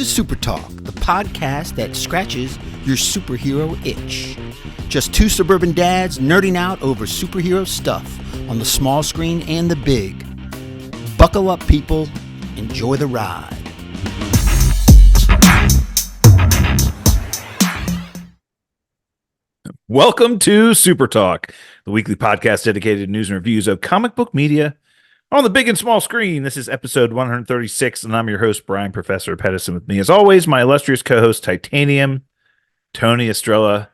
to SuperTalk, the podcast that scratches your superhero itch. Just two suburban dads nerding out over superhero stuff on the small screen and the big. Buckle up, people. Enjoy the ride. Welcome to SuperTalk, the weekly podcast dedicated to news and reviews of comic book media on the big and small screen. This is episode 136, and I'm your host, Brian Professor Pettis, and with me, as always, my illustrious co-host, Titanium Tony Estrella.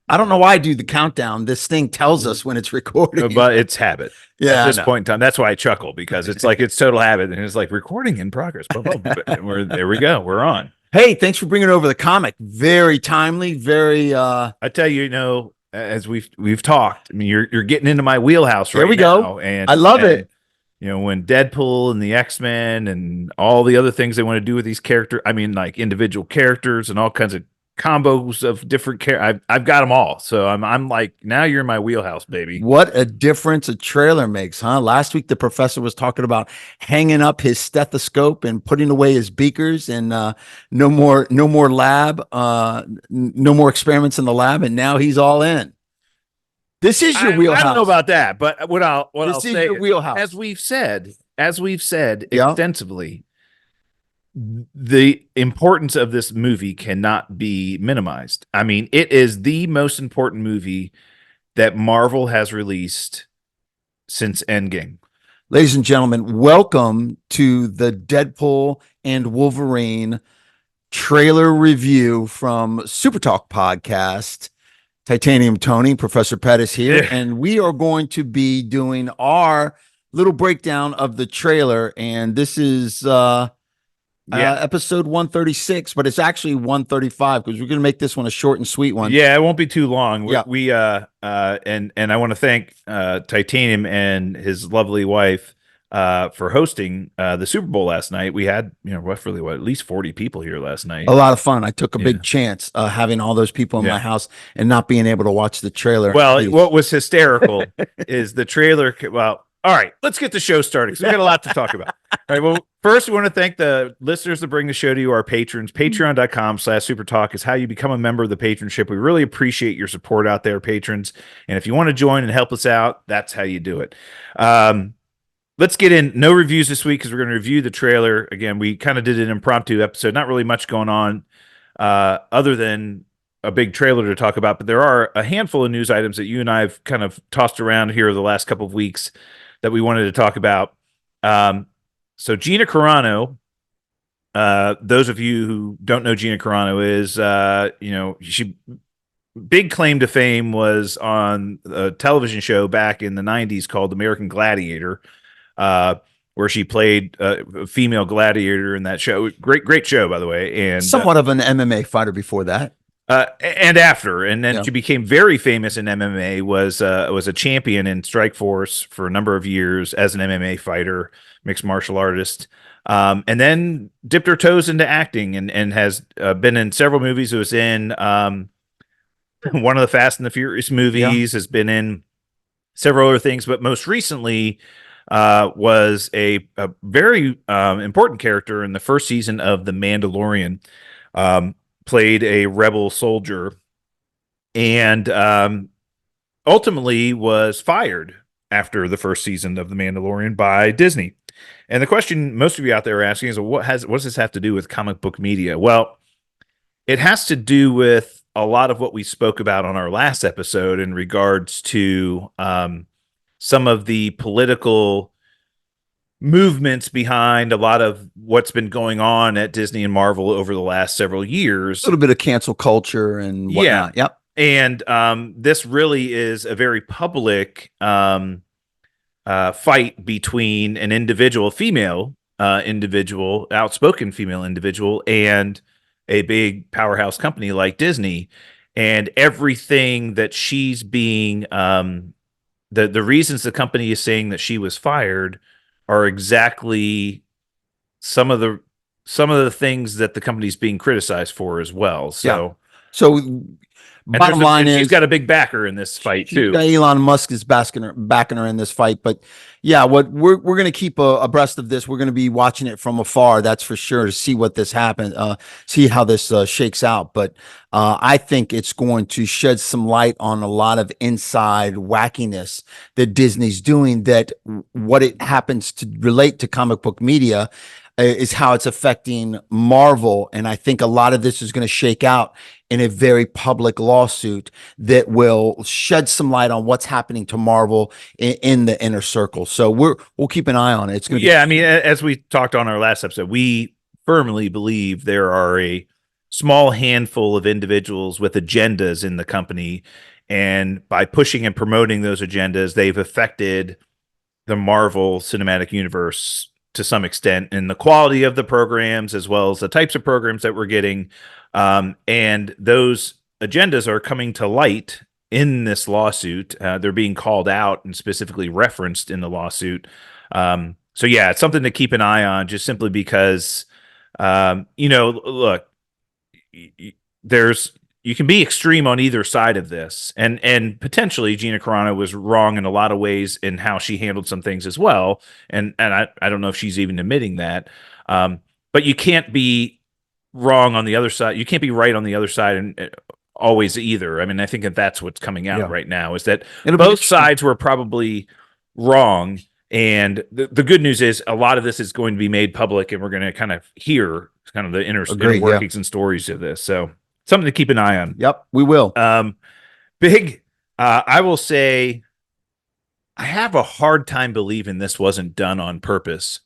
I don't know why I do the countdown. This thing tells us when it's recording. But it's habit. Yeah, at this point in time. That's why I chuckle, because it's like it's total habit, and it's like recording in progress. There we go. We're on. Hey, thanks for bringing over the comic. Very timely. Very. I tell you, as we've talked. I mean, you're getting into my wheelhouse right now. There we go. And I love it. You know, when Deadpool and the XMen and all the other things they want to do with these characters, I mean, like individual characters and all kinds of combos of different I've got them all. So I'm like, now you're in my wheelhouse, baby. What a difference a trailer makes, huh? Last week, the professor was talking about hanging up his stethoscope and putting away his beakers and no more lab, no more experiments in the lab. And now he's all in. This is your wheelhouse. I don't know about that, but what I'll say, your wheelhouse. as we've said Yeah. extensively, the importance of this movie cannot be minimized. I mean, it is the most important movie that Marvel has released since Endgame. Ladies and gentlemen, welcome to the Deadpool and Wolverine trailer review from SuperTalk Podcast. Titanium Tony, Professor Pettis here, and we are going to be doing our little breakdown of the trailer, and this is episode 136, but it's actually 135 because we're going to make this one a short and sweet one. Yeah, it won't be too long. Yeah. We and I want to thank Titanium and his lovely wife for hosting the Super Bowl last night. We had, roughly at least 40 people here last night. A lot of fun. I took a big chance having all those people in my house and not being able to watch the trailer. Well, what was hysterical is the trailer. Well, all right, let's get the show started because we've got a lot to talk about. All right, well, first we want to thank the listeners that bring the show to you, our patrons. Patreon.com/SuperTalk is how you become a member of the patronship. We really appreciate your support out there, patrons. And if you want to join and help us out, that's how you do it. Let's get in. No reviews this week because we're going to review the trailer. Again, we kind of did an impromptu episode. Not really much going on other than a big trailer to talk about. But there are a handful of news items that you and I have kind of tossed around here the last couple of weeks that we wanted to talk about. So Gina Carano, those of you who don't know Gina Carano is, she big claim to fame was on a television show back in the 90s called American Gladiator, where she played a female gladiator in that show. Great show, by the way. And somewhat of an MMA fighter before that. And after, and then she became very famous in MMA, was a champion in Strikeforce for a number of years as an MMA fighter, mixed martial artist, and then dipped her toes into acting and has been in several movies. It was in one of the Fast and the Furious movies, has been in several other things, but most recently was a very important character in the first season of The Mandalorian. Played a rebel soldier and ultimately was fired after the first season of The Mandalorian by Disney. And the question most of you out there are asking is, what does this have to do with comic book media? Well, it has to do with a lot of what we spoke about on our last episode in regards to some of the political movements behind a lot of what's been going on at Disney and Marvel over the last several years. A little bit of cancel culture and whatnot. Yeah. Yep. And this really is a very public fight between an individual, outspoken female individual, and a big powerhouse company like Disney. And everything that she's being, the reasons the company is saying that she was fired are exactly some of the things that the company's being criticized for as well. So And bottom line she's is got a big backer in this fight too. Elon Musk is backing her in this fight. But yeah, what we're going to keep abreast of this. We're going to be watching it from afar. That's for sure, to see what this happens, see how this shakes out. But I think it's going to shed some light on a lot of inside wackiness that Disney's doing, that what it happens to relate to comic book media is how it's affecting Marvel. And I think a lot of this is going to shake out in a very public lawsuit that will shed some light on what's happening to Marvel in the inner circle. So we'll keep an eye on it. It's going to I mean, as we talked on our last episode, we firmly believe there are a small handful of individuals with agendas in the company, and by pushing and promoting those agendas, they've affected the Marvel Cinematic Universe to some extent, in the quality of the programs as well as the types of programs that we're getting. And those agendas are coming to light in this lawsuit. They're being called out and specifically referenced in the lawsuit. So yeah, it's something to keep an eye on, just simply because, look, you can be extreme on either side of this, and potentially Gina Carano was wrong in a lot of ways in how she handled some things as well. And I don't know if she's even admitting that. But you can't be wrong on the other side. You can't be right on the other side and always either. I mean, I think that's what's coming out right now, is that both sides were probably wrong. And the good news is a lot of this is going to be made public, and we're going to kind of hear kind of the inner workings and stories of this. So something to keep an eye on. Yep, we will. I will say I have a hard time believing this wasn't done on purpose.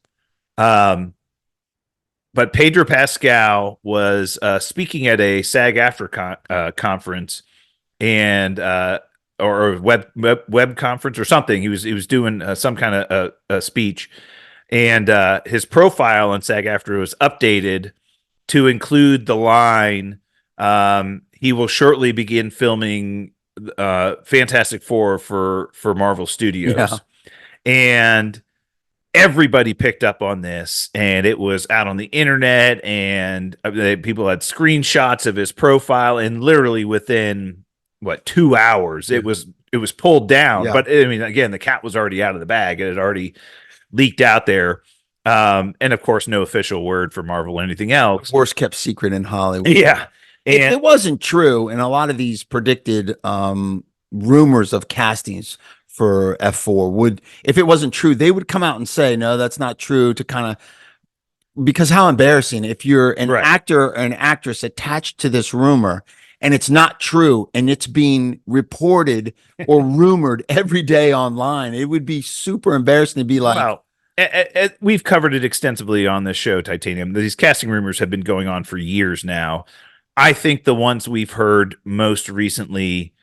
But Pedro Pascal was speaking at a SAG-AFTRA conference, and or a web conference or something. He was doing some kind of a speech, and his profile on SAG-AFTRA was updated to include the line, he will shortly begin filming Fantastic Four for Marvel Studios. Yeah. And everybody picked up on this, and it was out on the internet, and people had screenshots of his profile, and literally within 2 hours it was pulled down. But I mean, again, the cat was already out of the bag. It had already leaked out there. And of course, no official word for Marvel or anything else. Worst kept secret in Hollywood. Yeah. If it wasn't true, and a lot of these predicted rumors of castings for F4 if it wasn't true, they would come out and say, no, that's not true, to kind of, because how embarrassing if you're an actor or an actress attached to this rumor and it's not true, and it's being reported or rumored every day online. It would be super embarrassing to be like, wow. We've covered it extensively on this show, Titanium. These casting rumors have been going on for years now. I think the ones we've heard most recently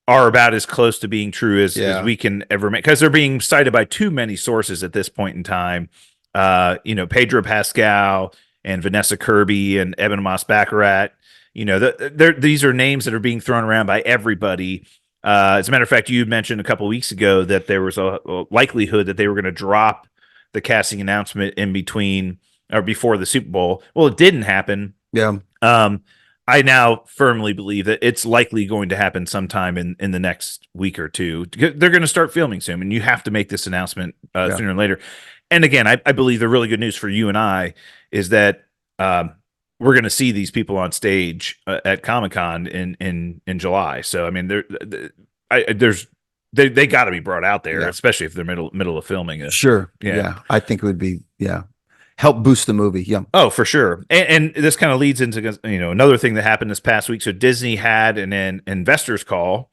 are about as close to being true as we can ever make, because they're being cited by too many sources at this point in time. Pedro Pascal and Vanessa Kirby and Ebon Moss-Baccarat. These are names that are being thrown around by everybody. As a matter of fact, you mentioned a couple of weeks ago that there was a likelihood that they were going to drop the casting announcement in between or before the Super Bowl. Well, it didn't happen. Yeah. I now firmly believe that it's likely going to happen sometime in the next week or two. They're going to start filming soon, and you have to make this announcement sooner or later. And again, I believe the really good news for you and I is that we're going to see these people on stage at Comic-Con in July. So I mean, they got to be brought out there, especially if they're middle of filming it. Sure. Yeah. I think it would be help boost the movie. Yeah. Oh, for sure. And this kind of leads into another thing that happened this past week. So Disney had an investors call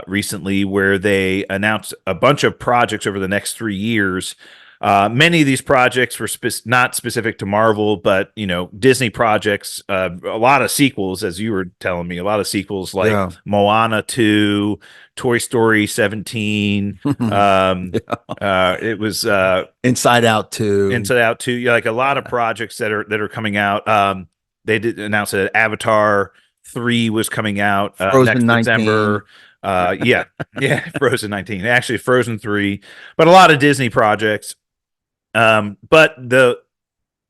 recently where they announced a bunch of projects over the next 3 years. Many of these projects were not specific to Marvel, but Disney projects. A lot of sequels, as you were telling me, a lot of sequels like Moana 2, Toy Story 17. It was Inside Out 2. Like a lot of projects that are coming out. They did announce that Avatar 3 was coming out next 19. December. Frozen 19. Actually, Frozen 3, but a lot of Disney projects. But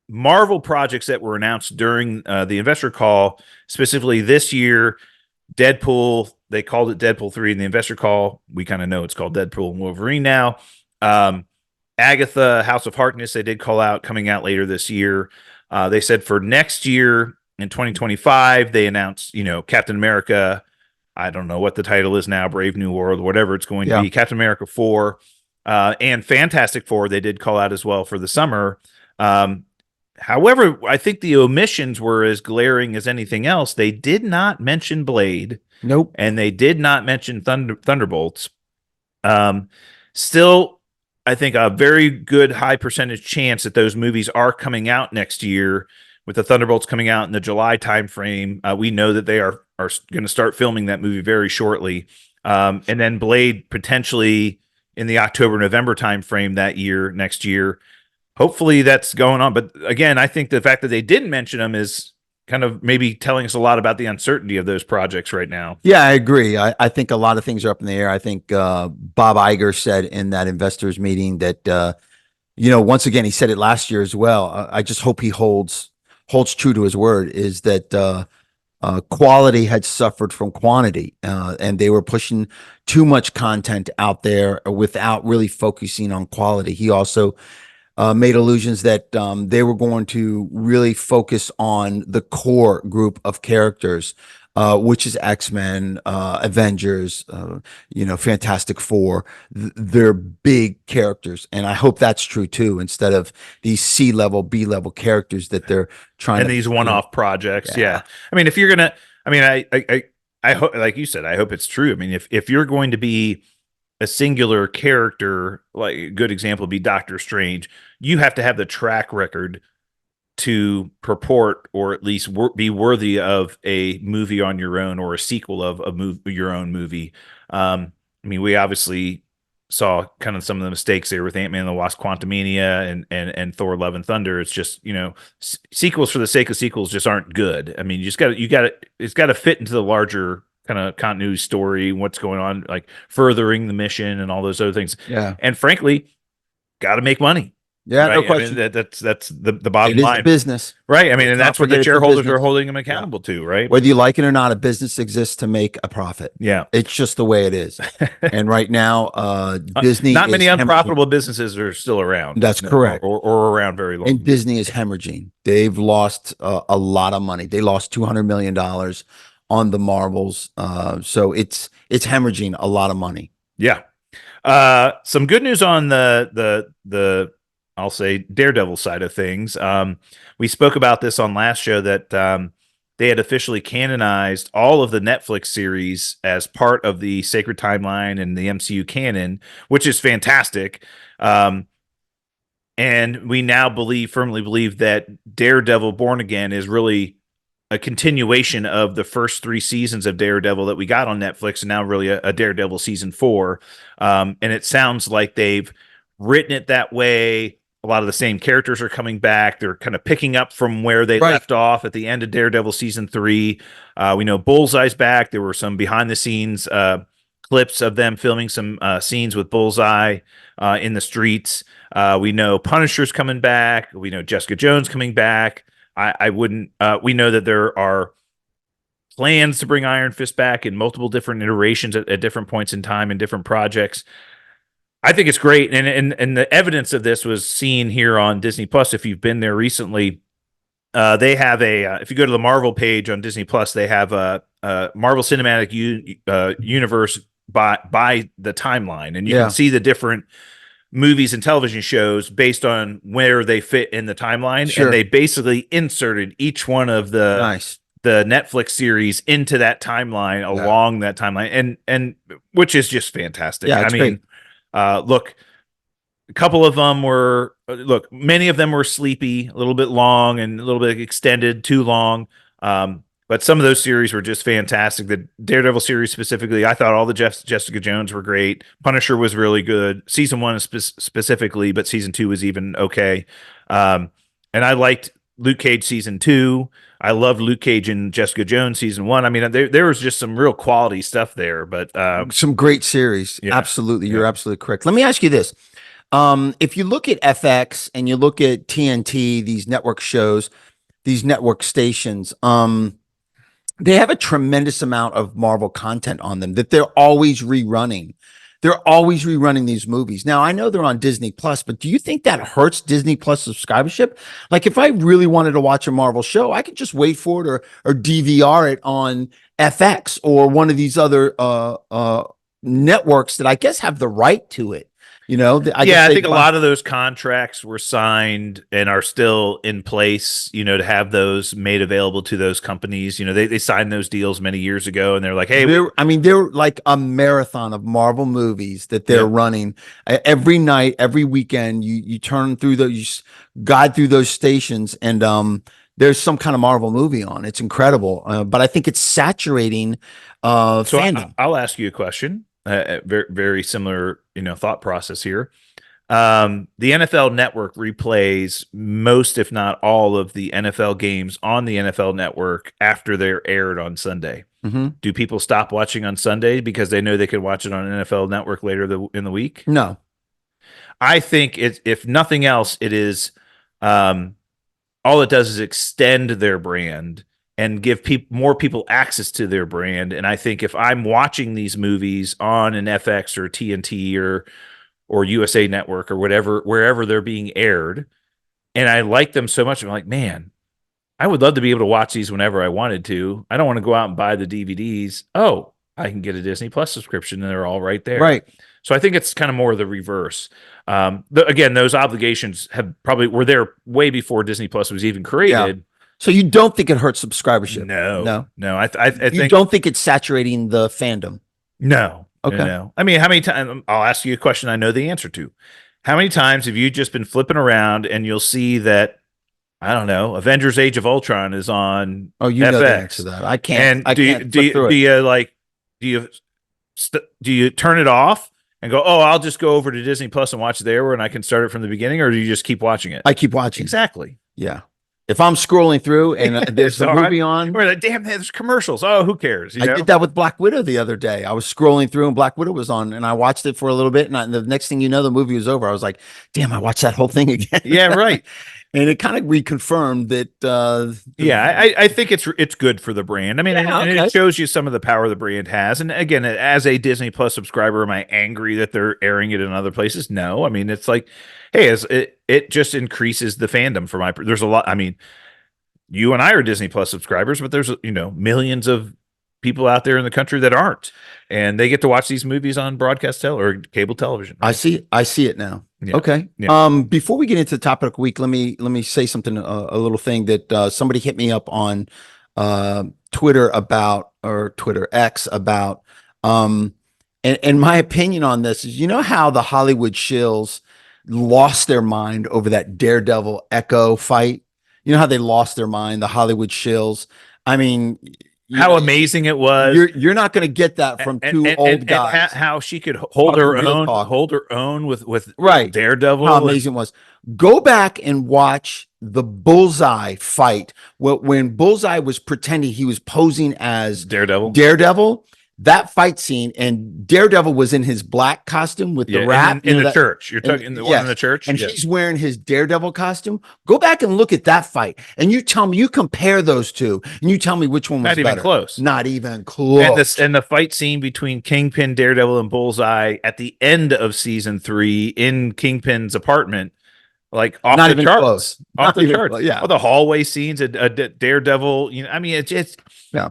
Marvel projects that were announced during the investor call, specifically this year, Deadpool, they called it Deadpool 3 in the investor call. We kind of know it's called Deadpool and Wolverine now. Agatha, House of Harkness, they did call out coming out later this year. They said for next year in 2025, they announced, Captain America. I don't know what the title is now, Brave New World, whatever it's going to be. Captain America 4 and Fantastic Four, they did call out as well for the summer. However, I think the omissions were as glaring as anything else. They did not mention Blade. Nope. And they did not mention Thunderbolts. Still, I think a very good high percentage chance that those movies are coming out next year, with the Thunderbolts coming out in the July timeframe. We know that they are going to start filming that movie very shortly. And then Blade potentially in the October-November timeframe next year. Hopefully that's going on. But again, I think the fact that they didn't mention them is kind of maybe telling us a lot about the uncertainty of those projects right now. Yeah, I agree. I think a lot of things are up in the air. I think Bob Iger said in that investors meeting that, once again, he said it last year as well. I just hope he holds true to his word, is that quality had suffered from quantity, and they were pushing too much content out there without really focusing on quality. He also made allusions that they were going to really focus on the core group of characters, which is XMen, Avengers, Fantastic Four. They're big characters, and I hope that's true too. Instead of these C-level, B-level characters that they're trying and these one-off projects. Yeah. I mean, if you're gonna, I hope, like you said, I hope it's true. I mean, if you're going to be a singular character, like a good example would be Doctor Strange, you have to have the track record to purport or at least be worthy of a movie on your own or a sequel of your own movie. We obviously saw kind of some of the mistakes there with Ant-Man and the Wasp: Quantumania and Thor: Love and Thunder. It's just, sequels for the sake of sequels just aren't good. I mean, it's got to fit into the larger kind of continuity story, what's going on, like furthering the mission and all those other things. Yeah. And frankly, got to make money. Yeah, right? no question. That's the bottom line. Business. Right. I mean, and that's what the shareholders are holding them accountable to, right? Whether you like it or not, a business exists to make a profit. Yeah. It's just the way it is. And right now, Disney not many unprofitable businesses are still around. That's correct. Or around very long. And Disney is hemorrhaging. They've lost a lot of money. They lost $200 million on the Marvels. So it's hemorrhaging a lot of money. Yeah. Some good news on the I'll say Daredevil side of things. We spoke about this on last show that they had officially canonized all of the Netflix series as part of the Sacred Timeline and the MCU canon, which is fantastic. And we now firmly believe that Daredevil Born Again is really a continuation of the first 3 seasons of Daredevil that we got on Netflix, and now really a Daredevil season 4. And it sounds like they've written it that way. A lot of the same characters are coming back. They're kind of picking up from where they left off at the end of Daredevil season 3. We know Bullseye's back. There were some behind the scenes clips of them filming some scenes with Bullseye in the streets. We know Punisher's coming back. We know Jessica Jones coming back. We know that there are plans to bring Iron Fist back in multiple different iterations at different points in time in different projects. I think it's great. And the evidence of this was seen here on Disney Plus. If you've been there recently, they have if you go to the Marvel page on Disney Plus, they have a Marvel Cinematic Universe by the timeline. And you can see the different movies and television shows based on where they fit in the timeline. Sure. And they basically inserted each one of the Netflix series into that timeline along that timeline, and which is just fantastic. Yeah, I mean, look, a couple of them many of them were sleepy, a little bit long and a little bit extended, too long. But some of those series were just fantastic. The Daredevil series specifically, I thought all the Jessica Jones were great. Punisher was really good. Season 1 specifically, but season 2 was even okay. And I liked Luke Cage season 2. I loved Luke Cage and Jessica Jones season 1. I mean, there was just some real quality stuff there. But some great series. Yeah. Absolutely. You're absolutely correct. Let me ask you this. If you look at FX and you look at TNT, these network shows, these network stations, they have a tremendous amount of Marvel content on them that they're always rerunning. They're always rerunning these movies. Now, I know they're on Disney Plus, but do you think that hurts Disney Plus subscribership? Like, if I really wanted to watch a Marvel show, I could just wait for it or DVR it on FX or one of these other networks that I guess have the right to it. You know, I think a lot of those contracts were signed and are still in place, you know, to have those made available to those companies. You know, they signed those deals many years ago and they're like, hey, they're like a marathon of Marvel movies that they're running every night, every weekend. You turn through those, you guide through those stations and, there's some kind of Marvel movie on. It's incredible. But I think it's saturating, fandom. I'll ask you a question. Very, very similar, you know, thought process here. The NFL Network replays most, if not all, of the NFL games on the NFL Network after they're aired on Sunday. Mm-hmm. Do people stop watching on Sunday because they know they can watch it on NFL Network later in the week? No. I think if nothing else, it is all it does is extend their brand and give more people access to their brand. And I think if I'm watching these movies on an FX or TNT or USA Network or whatever, wherever they're being aired, and I like them so much, I'm like, man, I would love to be able to watch these whenever I wanted to. I don't want to go out and buy the DVDs. Oh, I can get a Disney Plus subscription and they're all right there. Right. So I think it's kind of more of the reverse. Again, those obligations were there way before Disney Plus was even created. Yeah. So you don't think it hurts subscribership? No. I think you don't think it's saturating the fandom? No. Okay. No. I mean, how many times? I'll ask you a question I know the answer to. How many times have you just been flipping around and you'll see that, I don't know, Avengers: Age of Ultron is on FX. Know the answer to that. I can't. And do you turn it off and go, oh, I'll just go over to Disney Plus and watch there and I can start it from the beginning, or do you just keep watching it? I keep watching. Exactly. Yeah. If I'm scrolling through and there's a movie on, we're like, damn, there's commercials. Oh, who cares? I did that with Black Widow the other day. I was scrolling through and Black Widow was on and I watched it for a little bit. And the next thing you know, the movie was over. I was like, damn, I watched that whole thing again. Yeah, right. And it kind of reconfirmed that. I think it's good for the brand. I mean, and it shows you some of the power the brand has. And again, as a Disney Plus subscriber, am I angry that they're airing it in other places? No. I mean, it's like, hey, it just increases the fandom for there's a lot. I mean, you and I are Disney Plus subscribers, but there's, you know, millions of people out there in the country that aren't, and they get to watch these movies on broadcast or cable television. Right? I see it now. Yeah. Okay. Yeah. Before we get into the topic of the week, let me say something, a little thing that somebody hit me up on Twitter X about, and my opinion on this is, you know how the Hollywood shills lost their mind over that Daredevil Echo fight? You know how they lost their mind, the Hollywood shills. I mean, how amazing it was. You're not going to get that from two old guys. And how she could hold her own with right. Daredevil. How amazing it was. Go back and watch the Bullseye fight. When Bullseye was pretending he was posing as Daredevil. That fight scene, and Daredevil was in his black costume with the wrap in the church. You're talking the one in the church, and he's wearing his Daredevil costume. Go back and look at that fight, and you tell me, you compare those two, and you tell me which one was better. Not even close. And the fight scene between Kingpin, Daredevil, and Bullseye at the end of season 3 in Kingpin's apartment, like off not the even charts, close. Off the charts. Yeah, all the hallway scenes, a Daredevil. You know, I mean, it's yeah.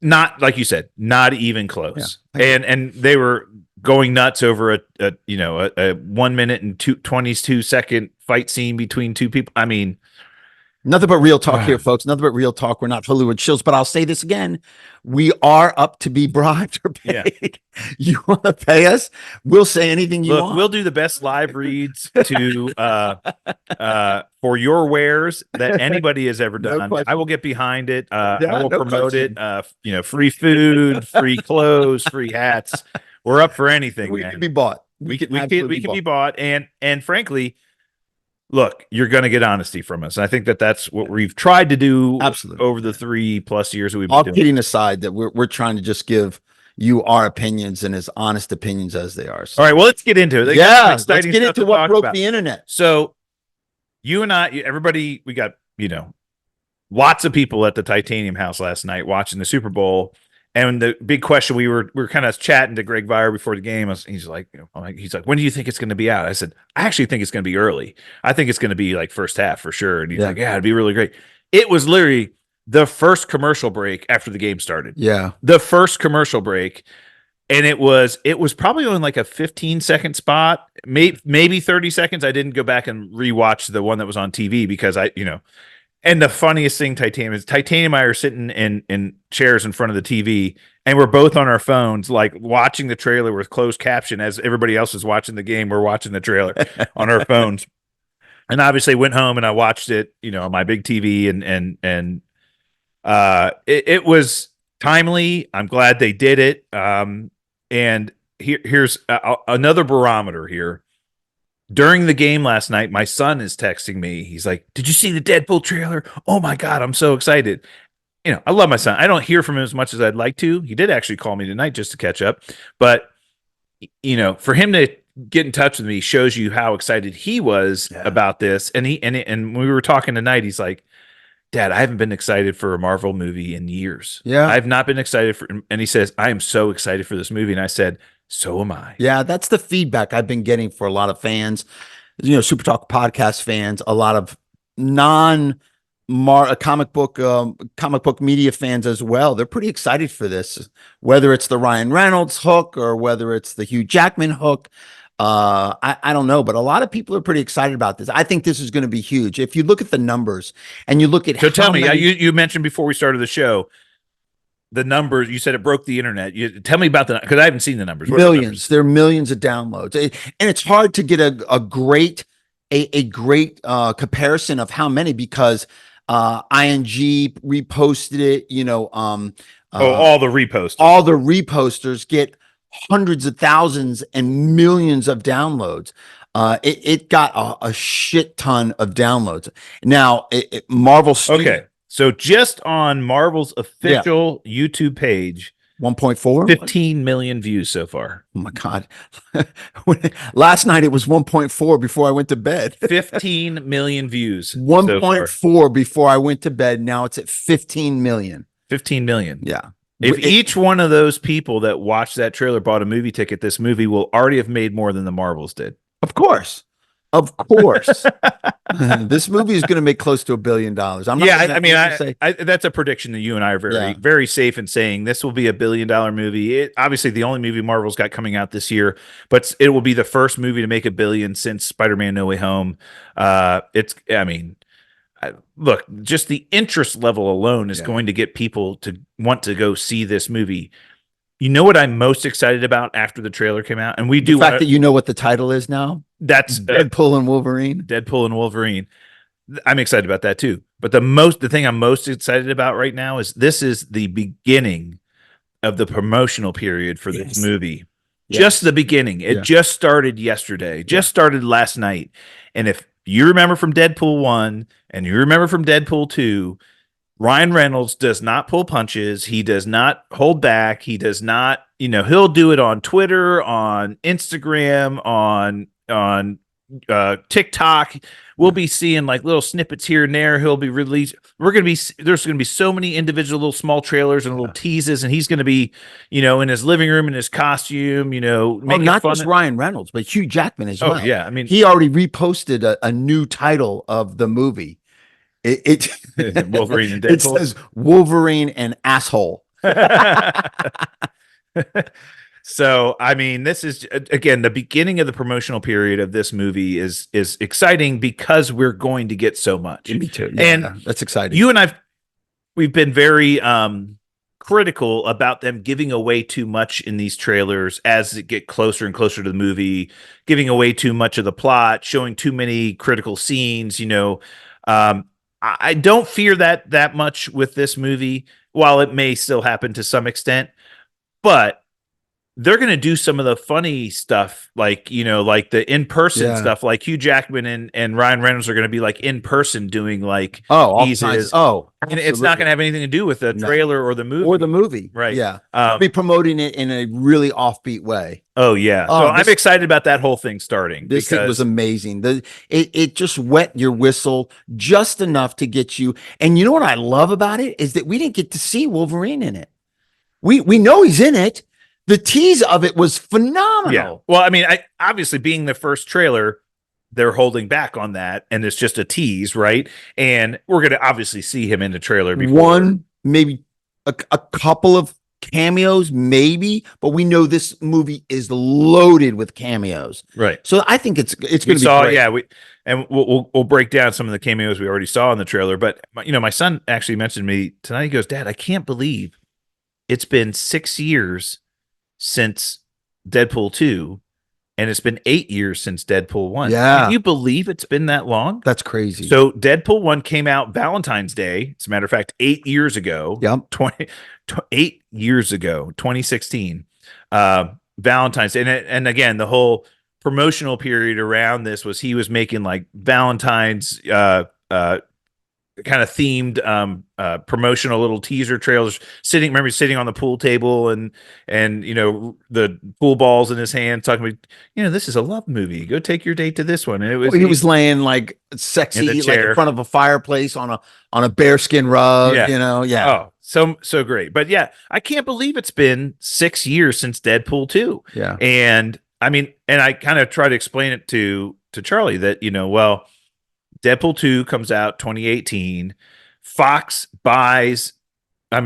Not like you said, not even close. Yeah, and they were going nuts over a 1 minute and 22 second fight scene between two people. I mean, nothing but real talk here, folks. Nothing but real talk. We're not Hollywood shills, but I'll say this again: we are up to be bribed or paid. Yeah. You want to pay us? We'll say anything you want. We'll do the best live reads for your wares that anybody has ever done. No, I will get behind it. I will promote it. Free food, free clothes, free hats. We're up for anything. We can be bought. We can be bought. And frankly, look, you're going to get honesty from us. I think that's what we've tried to do. Absolutely. Over the 3+ years that we've been all doing. Kidding aside, that we're trying to just give you our opinions and as honest opinions as they are. So. All right, well, let's get into it. Let's get into what broke the internet. So you and I, everybody, we got, lots of people at the Titanium House last night watching the Super Bowl. And the big question, we were kind of chatting to Greg Vire before the game. He's like, when do you think it's going to be out? I said, I actually think it's going to be early. I think it's going to be like first half for sure. And he's like, yeah, it'd be really great. It was literally the first commercial break after the game started. Yeah. The first commercial break. And it was probably on like a 15-second spot, maybe 30 seconds. I didn't go back and rewatch the one that was on TV because and the funniest thing, Titanium and I are sitting in chairs in front of the TV, and we're both on our phones, like watching the trailer with closed caption as everybody else is watching the game. We're watching the trailer on our phones, and obviously went home and I watched it, on my big TV, and it was timely. I'm glad they did it. And here's another barometer here. During the game last night, my son is texting me. He's like, "Did you see the Deadpool trailer? Oh my God, I'm so excited." I love my son. I don't hear from him as much as I'd like to. He did actually call me tonight just to catch up. But, for him to get in touch with me shows you how excited he was about this. And and we were talking tonight, he's like, "Dad, I haven't been excited for a Marvel movie in years. Yeah. I've not been excited for," and he says, "I am so excited for this movie." And I said, "So am I." Yeah, that's the feedback I've been getting for a lot of fans, SuperTalk podcast fans, a lot of comic book media fans as well. They're pretty excited for this, whether it's the Ryan Reynolds hook or whether it's the Hugh Jackman hook. I don't know, but a lot of people are pretty excited about this. I think this is going to be huge. If you look at the numbers and you look at tell me, you mentioned before we started the show, the numbers, you said it broke the internet. Tell me about because I haven't seen the numbers. Millions. There are millions of downloads, and it's hard to get a great comparison of how many because ING reposted it. All the reposts. All the reposters get hundreds of thousands and millions of downloads. It got a shit ton of downloads. Now, Marvel Studios. Okay. So just on Marvel's official YouTube page, 1.4, 15 million views so far. Oh my God. Last night it was 1.4 before I went to bed. 15 million views. 1.4 before I went to bed. Now it's at 15 million. 15 million. Yeah. If each one of those people that watched that trailer bought a movie ticket, this movie will already have made more than the Marvels did. Of course. This movie is going to make close to $1 billion. That's a prediction that you and I are very safe in saying this will be $1 billion movie. Obviously the only movie Marvel's got coming out this year, but it will be the first movie to make $1 billion since Spider-Man No Way Home. Look, just the interest level alone is going to get people to want to go see this movie. You know what I'm most excited about after the trailer came out? And the fact that you know what the title is now? That's Deadpool and Wolverine. Deadpool and Wolverine. I'm excited about that too. But the thing I'm most excited about right now is this is the beginning of the promotional period for this movie. Yes. Just the beginning. It just started yesterday. Just started last night. And if you remember from Deadpool 1 and you remember from Deadpool 2, Ryan Reynolds does not pull punches. He does not hold back. He does not, he'll do it on Twitter, on Instagram, on TikTok. We'll be seeing like little snippets here and there. He'll be released. There's going to be so many individual little small trailers and little teases, and he's going to be, in his living room in his costume, not just Ryan Reynolds, but Hugh Jackman as well. Oh yeah. He already reposted a new title of the movie. It Wolverine and Deadpool. It says Wolverine and asshole. So, this is again the beginning of the promotional period of this movie is exciting because we're going to get so much. Me too. And that's exciting. You and we've been very critical about them giving away too much in these trailers as it get closer and closer to the movie, giving away too much of the plot, showing too many critical scenes, I don't fear that much with this movie, while it may still happen to some extent. But they're going to do some of the funny stuff, like, like the in-person stuff, like Hugh Jackman and Ryan Reynolds are going to be like in person doing like teases. And it's not going to have anything to do with the trailer or the movie. Right. Yeah. Be promoting it in a really offbeat way. Oh yeah. So I'm excited about that whole thing starting. This thing was amazing. It just wet your whistle just enough to get you. And you know what I love about it is that we didn't get to see Wolverine in it. We know he's in it. The tease of it was phenomenal. Yeah. Well, I mean, obviously being the first trailer, they're holding back on that, and it's just a tease, right? And we're going to obviously see him in the trailer before. One, maybe a couple of cameos, maybe, but we know this movie is loaded with cameos, right? So I think it's going to be great. Yeah, we'll break down some of the cameos we already saw in the trailer. But my son actually mentioned to me tonight. He goes, "Dad, I can't believe it's been 6 years since Deadpool 2, and it's been 8 years since Deadpool 1. Yeah. Can you believe it's been that long? That's crazy. So Deadpool 1 came out Valentine's Day. As a matter of fact, 8 years ago. Yep. 8 years ago, 2016. Valentine's Day. And again, the whole promotional period around this was he was making like Valentine's kind of themed promotional little teaser trailers, sitting on the pool table and the pool balls in his hand, talking about, this is a love movie, go take your date to this one. And it was he was laying like sexy in like in front of a fireplace on a bearskin rug. Oh, so great. But yeah, I can't believe it's been 6 years since Deadpool 2. Yeah. And I mean, and I kind of try to explain it to Charlie that well, Deadpool 2 comes out 2018.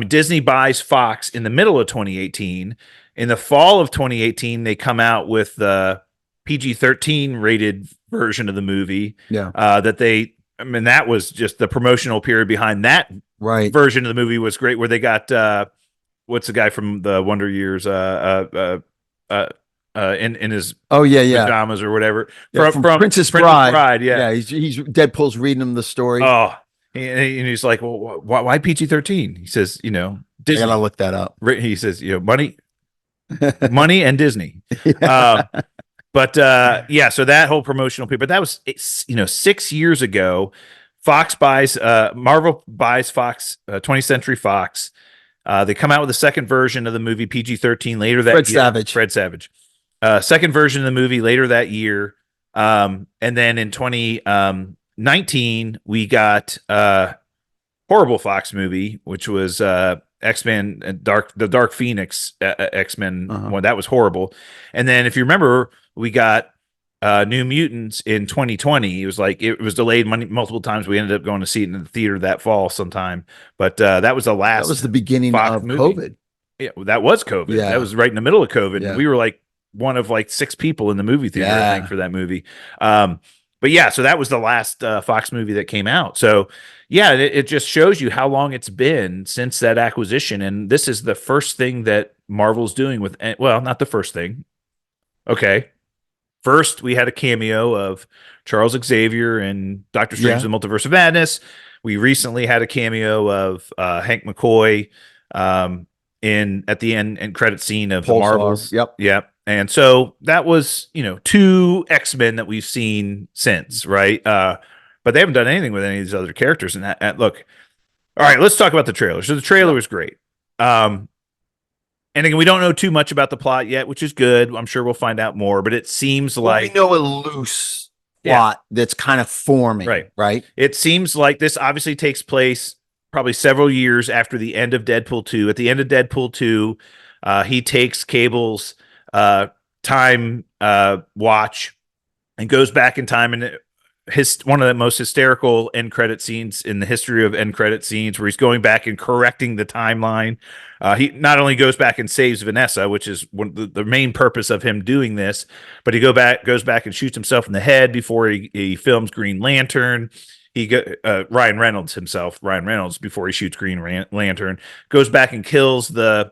Disney buys Fox in the middle of 2018. In the fall of 2018, they come out with the PG-13 rated version of the movie. Yeah. That was just the promotional period behind that version of the movie was great, where they got what's the guy from the Wonder Years in his pajamas or whatever from Princess Bride. Yeah, he's Deadpool's reading him the story. Oh, and he's like, well, why PG-13? He says, Disney. I gotta look that up. He says, money and Disney. But so that whole promotional period, but that was 6 years ago. Marvel buys Fox, 20th Century Fox. They come out with a second version of the movie, PG-13, later that year. Fred Savage. Second version of the movie later that year. And then in 2019, we got horrible Fox movie, which was X-Men and the Dark Phoenix X-Men one. That was horrible. And then if you remember, we got New Mutants in 2020. It was delayed multiple times. We ended up going to see it in the theater that fall sometime. But that was the last. That was the beginning of COVID. Yeah, that was COVID. Yeah. That was right in the middle of COVID. Yeah. We were like one of like 6 people in the movie theater, I think, for that movie. But yeah, so that was the last Fox movie that came out. So yeah, it just shows you how long it's been since that acquisition. And this is the first thing that Marvel's doing with, well, not the first thing. Okay. First, we had a cameo of Charles Xavier and Doctor Strange and the Multiverse of Madness. We recently had a cameo of Hank McCoy at the end credit scene of the Marvels. Yep. And so that was, 2 X-Men that we've seen since, right? But they haven't done anything with any of these other characters. And look, all right, let's talk about the trailer. So the trailer was great. And again, we don't know too much about the plot yet, which is good. I'm sure we'll find out more, but it seems like we know a loose plot that's kind of forming, right? It seems like this obviously takes place probably several years after the end of Deadpool 2. At the end of Deadpool 2, he takes Cable's time watch and goes back in time, and one of the most hysterical end credit scenes in the history of end credit scenes, where he's going back and correcting the timeline. He not only goes back and saves Vanessa, which is the main purpose of him doing this, but he goes back and shoots himself in the head before he films Green Lantern. Ryan Reynolds before he shoots Green Lantern, goes back and kills the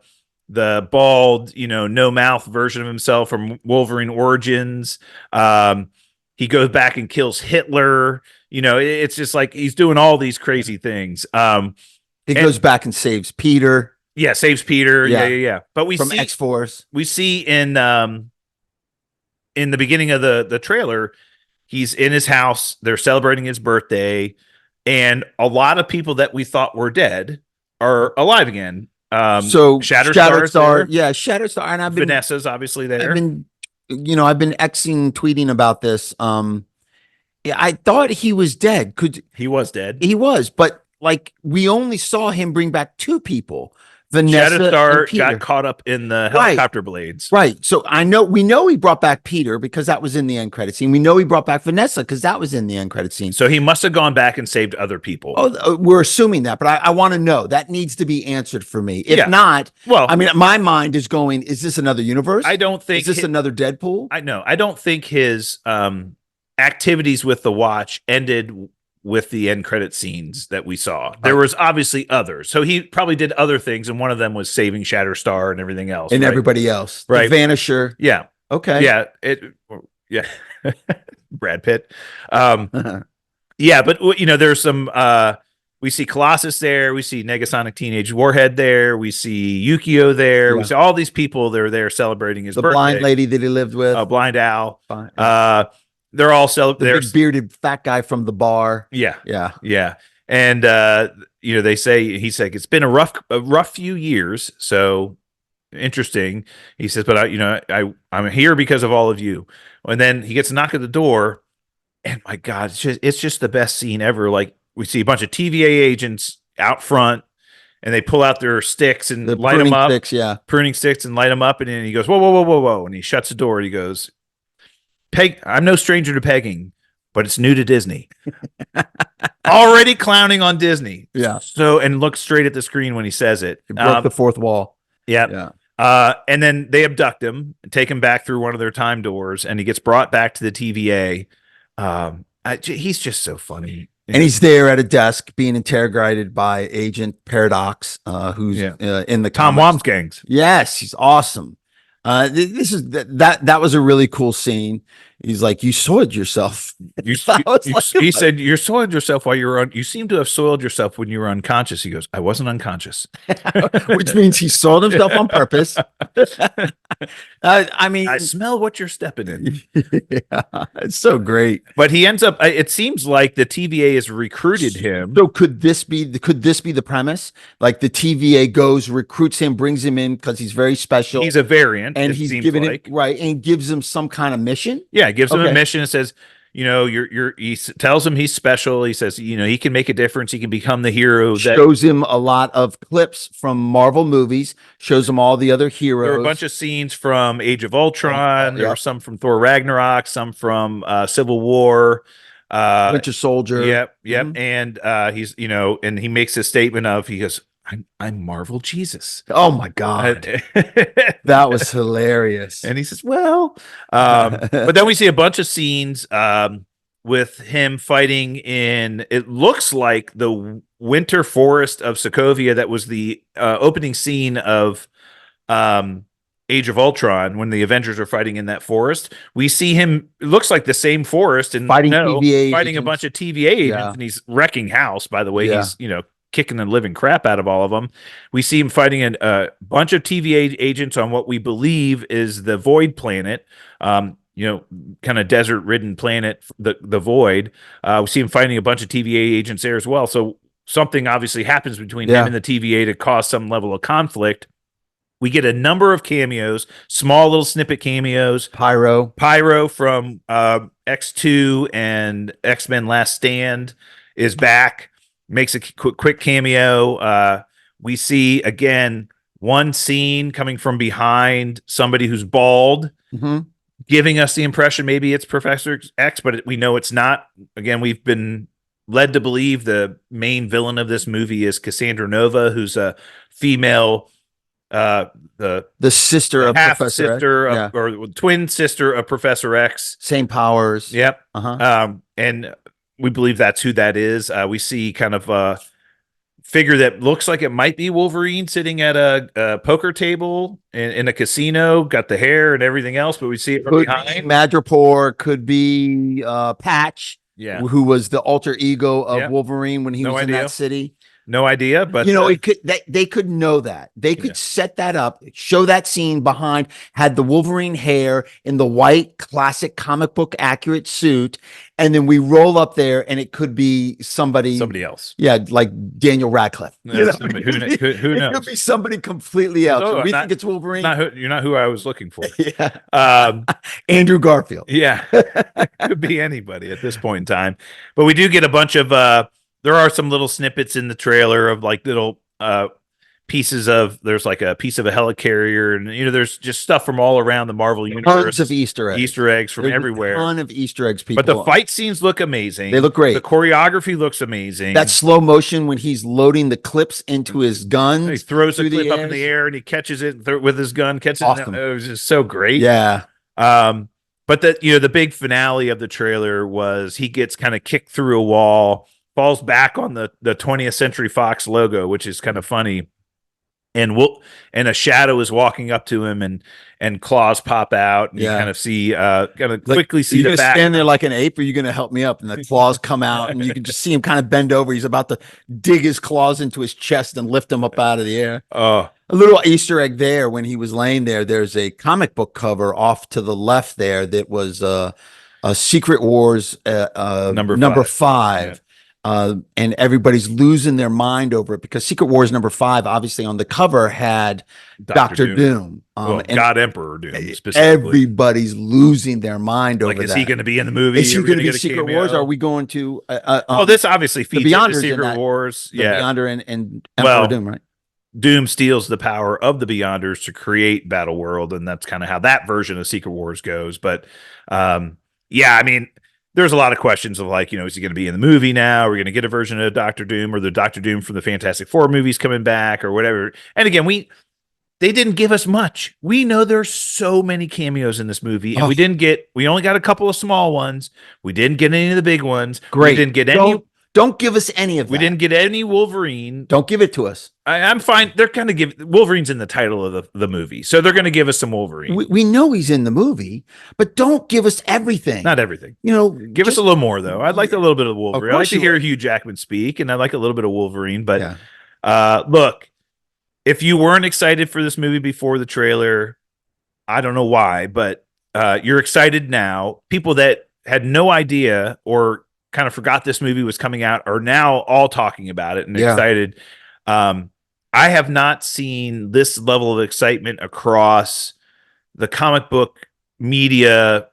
bald, no mouth version of himself from Wolverine Origins. He goes back and kills Hitler. It's just like he's doing all these crazy things. He goes back and saves Peter. Yeah, saves Peter. Yeah. But we from see X-Force. we see in the beginning of the trailer, he's in his house. They're celebrating his birthday, and a lot of people that we thought were dead are alive again. So Shatterstar, Shatterstar, and Vanessa's obviously there. I've been Xing tweeting about this. Yeah, I thought he was dead. He was dead. He was, but like we only saw him bring back two people. Vanessa Shatterstar and got caught up in the helicopter blades. Right. So we know he brought back Peter because that was in the end credit scene. We know he brought back Vanessa because that was in the end credit scene. So he must have gone back and saved other people. Oh, we're assuming that, but I want to know. That needs to be answered for me. If not, well, I mean, my mind is going, is this another universe? I don't think is this another Deadpool? I don't think his activities with the Watch ended with the end credit scenes that we saw. There was obviously others. So he probably did other things, and one of them was saving Shatterstar and everything else. And everybody else. Right. The Vanisher. Yeah. Okay. Yeah. Brad Pitt. Yeah, but there's some we see Colossus there, we see Negasonic Teenage Warhead there, we see Yukio there, we see all these people that are there celebrating his birthday. The blind lady that he lived with. Blind Al. They're all the big bearded fat guy from the bar. Yeah. And they say, he's like, it's been a rough few years. So interesting. He says, but I'm here because of all of you. And then he gets a knock at the door, and my God, it's just the best scene ever. Like, we see a bunch of TVA agents out front, and they pull out their sticks and light them up. Pruning sticks and light them up. And then he goes, whoa. And he shuts the door, and he goes, I'm no stranger to pegging, but it's new to Disney. Already clowning on Disney. Yeah. So, and look straight at the screen when he says it. He broke the fourth wall. Yeah. And then they abduct him and take him back through one of their time doors, and he gets brought back to the TVA. He's just so funny. And he's there at a desk being interrogated by Agent Paradox, who's in the Tom Wom's gangs. Yes, he's awesome. That was a really cool scene. He's like, you soiled yourself. He said, you soiled yourself while you were you seem to have soiled yourself when you were unconscious. He goes, I wasn't unconscious. Which means he soiled himself on purpose. I mean, I smell what you're stepping in. Yeah, it's so great. But he ends up, it seems like the TVA has recruited him. So could this be the premise? Like the TVA goes, recruits him, brings him in because he's very special. He's a variant. And he's given it and gives him some kind of mission. Yeah, gives him a mission and says, he tells him he's special. He says, he can make a difference. He can become the hero. Shows him a lot of clips from Marvel movies. Shows him all the other heroes. There are a bunch of scenes from Age of Ultron. There are some from Thor Ragnarok. Some from Civil War. Winter Soldier. Yep. Mm-hmm. And he's and he makes a statement of he goes, I'm Marvel Jesus. Oh my God. That was hilarious. And he says, well, but then we see a bunch of scenes with him fighting in, it looks like the winter forest of Sokovia. That was the opening scene of Age of Ultron when the Avengers are fighting in that forest. We see him, it looks like the same forest, and fighting a bunch of TVA agents, and he's wrecking house, by the way. He's, kicking the living crap out of all of them. We see him fighting a bunch of TVA agents on what we believe is the Void planet, kind of desert-ridden planet, the Void. We see him fighting a bunch of TVA agents there as well. So something obviously happens between him and the TVA to cause some level of conflict. We get a number of cameos, small little snippet cameos. Pyro from X2 and XMen Last Stand is back. Makes a quick cameo. We see, again, one scene coming from behind somebody who's bald, giving us the impression maybe it's Professor X, but we know it's not. Again, we've been led to believe the main villain of this movie is Cassandra Nova, who's a female, the sister of Professor X, or twin sister of Professor X. Same powers. Yep. And we believe that's who that is. We see kind of a figure that looks like it might be Wolverine sitting at a poker table in a casino, got the hair and everything else, but we see it from behind. Madripoor, could be Patch, who was the alter ego of Wolverine when he was in that city. no idea, but it could they could know that. They could set that up, show that scene behind, had the Wolverine hair in the white classic comic book accurate suit, and then we roll up there and it could be somebody else. Yeah, like Daniel Radcliffe. Who knows? It could be somebody completely else. Oh, We think it's Wolverine. You're not who I was looking for. Yeah. Andrew Garfield. Yeah. Could be anybody at this point in time. But we do get a bunch of there are some little snippets in the trailer of like little pieces of, there's like a piece of a helicarrier, and there's just stuff from all around the Marvel universe. Tons of Easter eggs from everywhere. A ton of Easter eggs, people. But the fight scenes look amazing. They look great. The choreography looks amazing. That slow motion when he's loading the clips into his guns. He throws the clip up in the air and he catches it with his gun. Awesome. It was just so great. Yeah. But the big finale of the trailer was he gets kind of kicked through a wall, falls back on the 20th Century Fox logo, which is kind of funny. And a shadow is walking up to him, and claws pop out, and you kind of see quickly see the back. Stand there like an ape, or are you gonna help me up? And the claws come out, and you can just see him kind of bend over. He's about to dig his claws into his chest and lift him up out of the air. Oh, a little Easter egg there when he was laying there. There's a comic book cover off to the left there that was a Secret Wars number 5. Yeah. And everybody's losing their mind over it because Secret Wars number 5, obviously on the cover, had Dr. Doom. And God Emperor Doom specifically. Everybody's losing their mind over is that. he going to be in the movie? Is he going to be Secret Wars? Are we going to? This obviously features the Secret Wars. The Beyonder and Emperor Doom, right? Doom steals the power of the Beyonders to create Battle World, and that's kind of how that version of Secret Wars goes. But there's a lot of questions of like, is he going to be in the movie now? Are we going to get a version of Doctor Doom, or the Doctor Doom from the Fantastic Four movies coming back, or whatever? And again, they didn't give us much. We know there's so many cameos in this movie, and we only got a couple of small ones. We didn't get any of the big ones. Great. We didn't get any. Don't give us any of that. We didn't get any Wolverine. Don't give it to us. I'm fine. They're kind of Wolverine's in the title of the movie, so they're going to give us some Wolverine. We know he's in the movie, but don't give us everything. Not everything. Give us a little more though. I'd like a little bit of Wolverine. I'd like to hear Hugh Jackman speak, and I'd like a little bit of Wolverine. But look, if you weren't excited for this movie before the trailer, I don't know why, but you're excited now. People that had no idea or kind of forgot this movie was coming out are now all talking about it and excited. I have not seen this level of excitement across the comic book media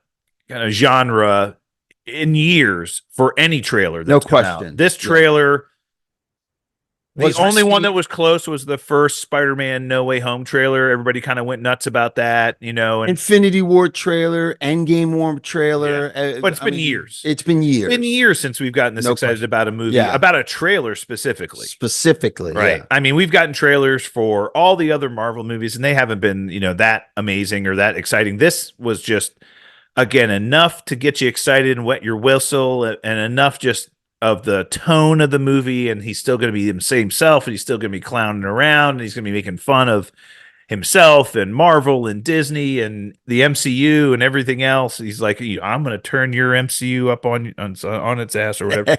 kind of genre in years for any trailer. No question. This trailer, the only one that was close was the first Spider-Man No Way Home trailer. Everybody kind of went nuts about that, And Infinity War trailer, Endgame War trailer. But it's been years. It's been years. It's been years since we've gotten this excited about a movie, about a trailer specifically. Right. Yeah. I mean, we've gotten trailers for all the other Marvel movies, and they haven't been, that amazing or that exciting. This was just, again, enough to get you excited and wet your whistle, and enough just of the tone of the movie, and he's still going to be the same self, and he's still going to be clowning around, and he's going to be making fun of himself and Marvel and Disney and the MCU and everything else. He's like, I'm going to turn your MCU up on its ass, or whatever.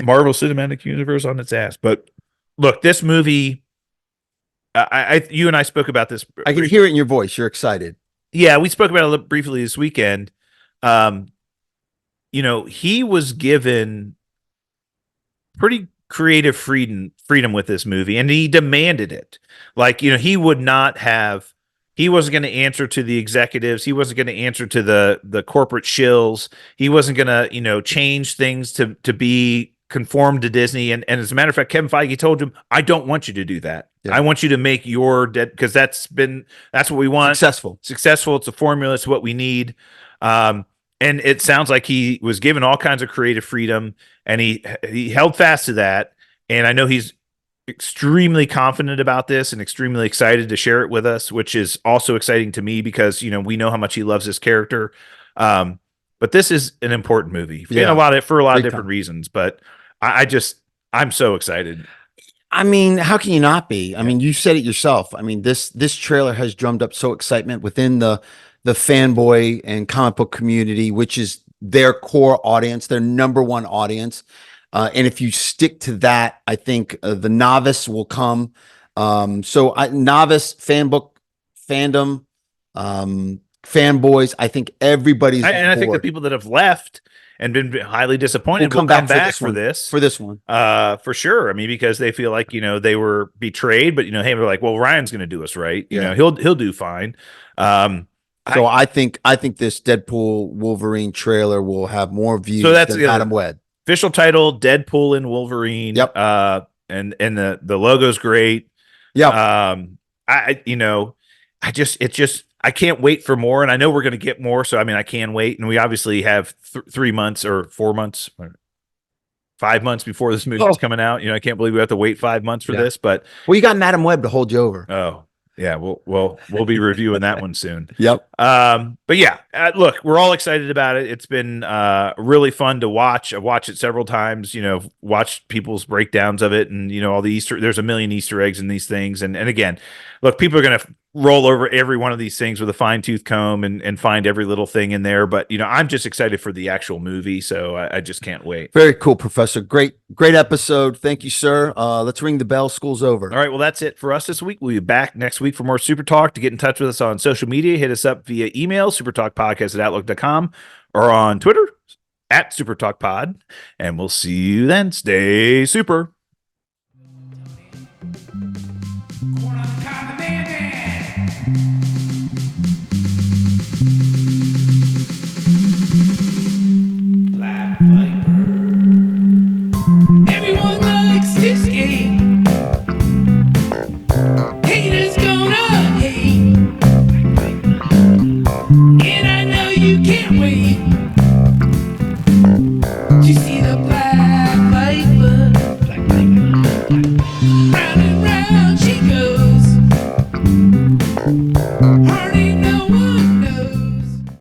Marvel Cinematic Universe on its ass. But look, this movie, you and I spoke about this. I can hear it in your voice. You're excited. Yeah, we spoke about it briefly this weekend. He was given pretty creative freedom with this movie, and he demanded it. Like, he wasn't going to answer to the executives. He wasn't going to answer to the corporate shills. He wasn't going to, change things to be conformed to Disney. And as a matter of fact, Kevin Feige told him, I don't want you to do that. Yeah. I want you to make your because that's what we want. Successful. It's a formula. It's what we need. And it sounds like he was given all kinds of creative freedom, and he held fast to that. And I know he's extremely confident about this and extremely excited to share it with us, which is also exciting to me because, we know how much he loves this character. But this is an important movie for a lot of different reasons. But I'm so excited. I mean, how can you not be? I mean, you said it yourself. I mean, this trailer has drummed up so excitement within the fanboy and comic book community, which is their core audience, their number one audience. And if you stick to that, I think the novice will come. Novice fandom, fanboys. I think everybody's And I think the board. people that have left and been highly disappointed Will will come back for this one. for sure. I mean, because they feel like, they were betrayed, but, hey, they're like, well, Ryan's going to do us right. Yeah. He'll do fine. So I think this Deadpool Wolverine trailer will have more views than Adam Webb. Official title: Deadpool and Wolverine. Yep. And the logo's great. Yeah. I can't wait for more, and I know we're going to get more. So, I mean, I can wait, and we obviously have 3 months or 4 months, or 5 months before this movie's coming out. I can't believe we have to wait 5 months for this, but you got Madam Web to hold you over. Oh, yeah, we'll be reviewing that one soon. Yep. But yeah, look, we're all excited about it. It's been really fun to watch. I've watched it several times. Watched people's breakdowns of it, and all the there's a million Easter eggs in these things. And again, look, people are gonna roll over every one of these things with a fine-tooth comb and find every little thing in there. But I'm just excited for the actual movie, so I just can't wait. Very cool, Professor. Great episode. Thank you, sir. Let's ring the bell. School's over. All right, well, that's it for us this week. We'll be back next week for more Super Talk. To get in touch with us on social media, hit us up via email, supertalkpodcast@outlook.com, or on Twitter @SuperTalkPod. And we'll see you then. Stay super.